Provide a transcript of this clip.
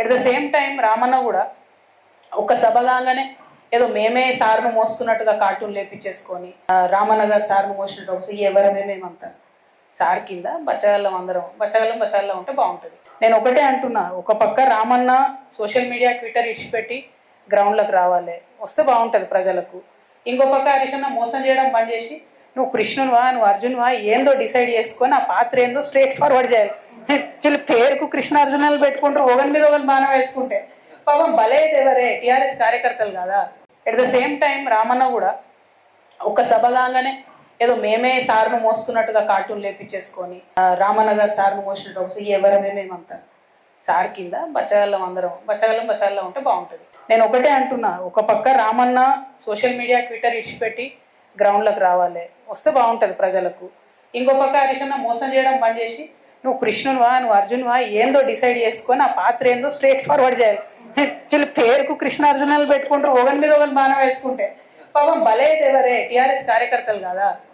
At the same time Ramanna కూడా ఒక సభ కాగానే ఏదో మేమే సార్ను మోస్తున్నట్టుగా కార్టూన్ లేపించేసుకొని రామన్న గారు సార్ను మోసినట్టు ఎవరమే మేమంతా సార్ కింద బచ్చగల్లం అందరం బచ్చగల్లం ఉంటే బాగుంటుంది. నేను ఒకటే అంటున్నా, ఒక పక్క రామన్న సోషల్ మీడియా ట్విట్టర్ ఇడిచిపెట్టి గ్రౌండ్లకు రావాలి, వస్తే బాగుంటుంది ప్రజలకు. ఇంకో పక్క హరీషన్న మోసం చేయడం బంద్ చేసి నువ్వు కృష్ణునివా నువ్వు అర్జునువా ఏందో డిసైడ్ చేసుకొని ఆ పాత్ర ఏందో స్ట్రేట్ ఫార్వర్డ్ చేయాలి. వీళ్ళు పేరుకు కృష్ణార్జునాలు పెట్టుకుంటారు, ఒకరి మీద ఒకరిని బాణం వేసుకుంటే పాపం బలేది ఎవరే టీఆర్ఎస్ కార్యకర్తలు కదా. At the same time Ramanna కూడా ఒక సభ కాగానే ఏదో మేమే సార్ను మోస్తున్నట్టుగా కార్టూన్ లేపించేసుకొని రామన్న గారు సార్ను మోసినట్టు ఎవరమే మేమంతా సార్ కింద బచ్చగల్లం అందరం బచ్చగల్లం ఉంటే బాగుంటుంది. నేను ఒకటే అంటున్నా, ఒక పక్క రామన్న సోషల్ మీడియా ట్విట్టర్ ఇడిచిపెట్టి గ్రౌండ్లకు రావాలి, వస్తే బాగుంటుంది ప్రజలకు. ఇంకో పక్క హరీషన్న మోసం చేయడం బంద్ చేసి నువ్వు కృష్ణునివా నువ్వు అర్జునువా ఏందో డిసైడ్ చేసుకొని ఆ పాత్ర ఏందో స్ట్రేట్ ఫార్వర్డ్ చేయాలి. వీళ్ళు పేరుకు కృష్ణార్జునాలు పెట్టుకుంటారు, ఒకరి మీద ఒకరిని బాణం వేసుకుంటే పాపం బలేది ఎవరే టీఆర్ఎస్ కార్యకర్తలు కదా.